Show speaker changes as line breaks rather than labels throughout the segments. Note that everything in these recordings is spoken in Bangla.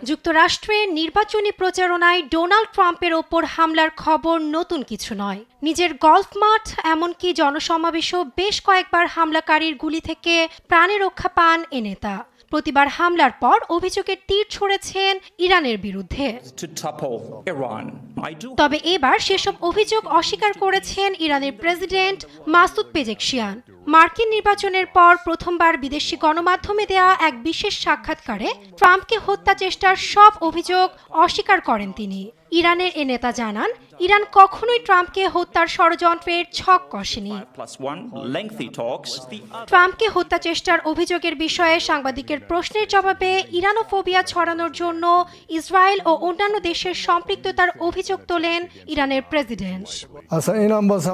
যুক্তরাষ্ট্রের নির্বাচনী প্রচারণায় ডোনাল্ড ট্রাম্পের ওপর হামলার খবর নতুন কিছু নয়। নিজের গলফ মাঠ এমনকি জনসমাবেশেও বেশ কয়েকবার হামলাকারীর গুলি থেকে প্রাণে রক্ষা পান এ নেতা। প্রতিবার হামলার পর অভিযোগের তীর ছুঁড়েছেন ইরানের বিরুদ্ধে। তবে এবার সেসব অভিযোগ অস্বীকার করেছেন ইরানের প্রেসিডেন্ট মাসুদ পেজেকশিয়ান। মার্কিন নির্বাচনের পর প্রথমবার বিদেশি গণমাধ্যমে দেয়া এক বিশেষ সাক্ষাৎকারে ট্রাম্পকে হত্যা চেষ্টার সব অভিযোগ অস্বীকার করেন তিনি। ইরানের এ নেতা জানান, ইরান কখনোই ট্রাম্পকে হত্যার ষড়যন্ত্রের ছক কষেনি। ট্রাম্পকে হত্যা চেষ্টার অভিযোগের বিষয়ে সাংবাদিকের প্রশ্নের জবাবে ইরানোফোবিয়া ছড়ানোর জন্য ইসরায়েল ও অন্যান্য দেশের সম্পৃক্ততার অভিযোগ তোলেন ইরানের প্রেসিডেন্ট।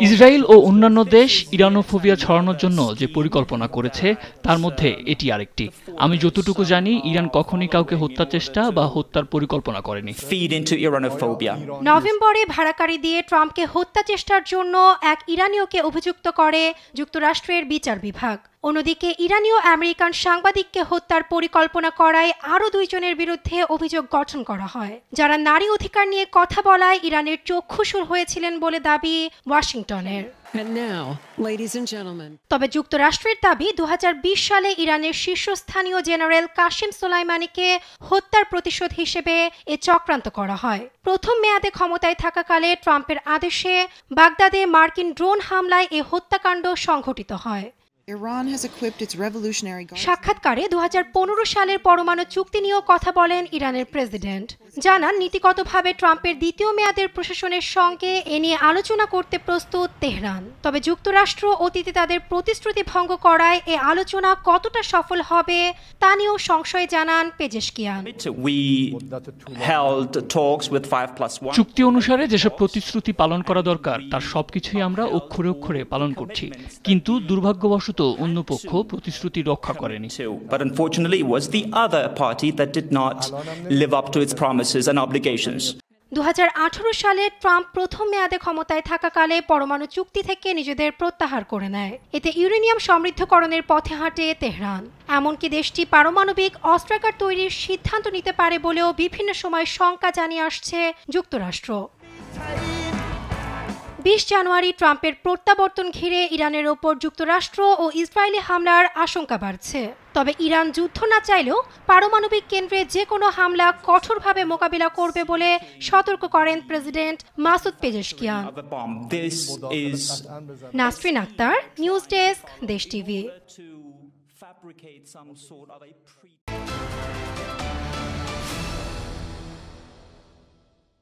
ইসরায়েল ও অন্যান্য দেশ ইরানোফোবিয়া ছড়ানোর জন্য যে পরিকল্পনা করেছে তার মধ্যে এটি আরেকটি। আমি যতটুকু জানি, ইরান কখনোই কাউকে হত্যা চেষ্টা বা হত্যার পরিকল্পনা করেনি।
নভেম্বরে ভাড়াকারী দিয়ে ট্রাম্পকে হত্যা চেষ্টার জন্য এক ইরানীয়কে অভিযুক্ত করে যুক্তরাষ্ট্রের বিচার বিভাগ। অন্যদিকে ইরানীয় আমেরিকান সাংবাদিককে হত্যার পরিকল্পনা করায় আরও 2 জনের বিরুদ্ধে অভিযোগ গঠন করা হয়, যারা নারী অধিকার নিয়ে কথা বলায় ইরানের চক্ষুশূল হয়েছিলেন বলে দাবি ওয়াশিংটনের। তবে যুক্তরাষ্ট্রের দাবি 2020 সালে ইরানের শীর্ষস্থানীয় জেনারেল কাসেম সোলাইমানিকে হত্যার প্রতিশোধ হিসেবে এ চক্রান্ত করা হয়। প্রথম মেয়াদে ক্ষমতায় থাকাকালে ট্রাম্পের আদেশে বাগদাদে মার্কিন ড্রোন হামলায় এ হত্যাকাণ্ড সংঘটিত হয়। সাক্ষাৎকারে 2015 সালের পরমাণু চুক্তি নিয়েও কথা বলেন ইরানের প্রেসিডেন্ট। জানান, নীতিগতভাবে ট্রাম্পের দ্বিতীয় মেয়াদের প্রশাসনের সঙ্গে এ নিয়ে আলোচনা করতে প্রস্তুত তেহরান। তবে যুক্তরাষ্ট্র অতীতে তাদের প্রতিশ্রুতি ভঙ্গ করায় এ আলোচনা কতটা সফল হবে তা নিয়েও সংশয় জানান পেজেশকিয়ান।
চুক্তি অনুসারে যেসব প্রতিশ্রুতি পালন করা দরকার তার সবকিছুই আমরা অক্ষরে অক্ষরে পালন করছি, কিন্তু দুর্ভাগ্যবশত অন্য পক্ষ প্রতিশ্রুতি রক্ষা করেনি।
But unfortunately it was the other party that did not live up to its promises and obligations.
2018 সালে ট্রাম্প প্রথম মেয়াদে ক্ষমতায় থাকাকালে পরমাণু চুক্তি থেকে নিজেদের প্রত্যাহার করে নেয়। এতে ইউরেনিয়াম সমৃদ্ধকরণের পথে হাঁটে তেহরান। এমনকি দেশটি পারমাণবিক অস্ত্রাগার তৈরির সিদ্ধান্ত নিতে পারে বলেও বিভিন্ন সময় শঙ্কা জানিয়ে আসছে যুক্তরাষ্ট্র। 20 জানুয়ারি ট্রাম্পের প্রত্যাবর্তন ঘিরে ইরানের ওপর যুক্তরাষ্ট্র ও ইসরায়েলি হামলার আশঙ্কা বাড়ছে। তবে ইরান যুদ্ধ না চাইলেও পারমাণবিক কেন্দ্রে যে কোনো হামলা কঠোরভাবে মোকাবিলা করবে বলে সতর্ক করেন president Masoud Pezeshkian. Nasrin Akter, news desk, Desh TV.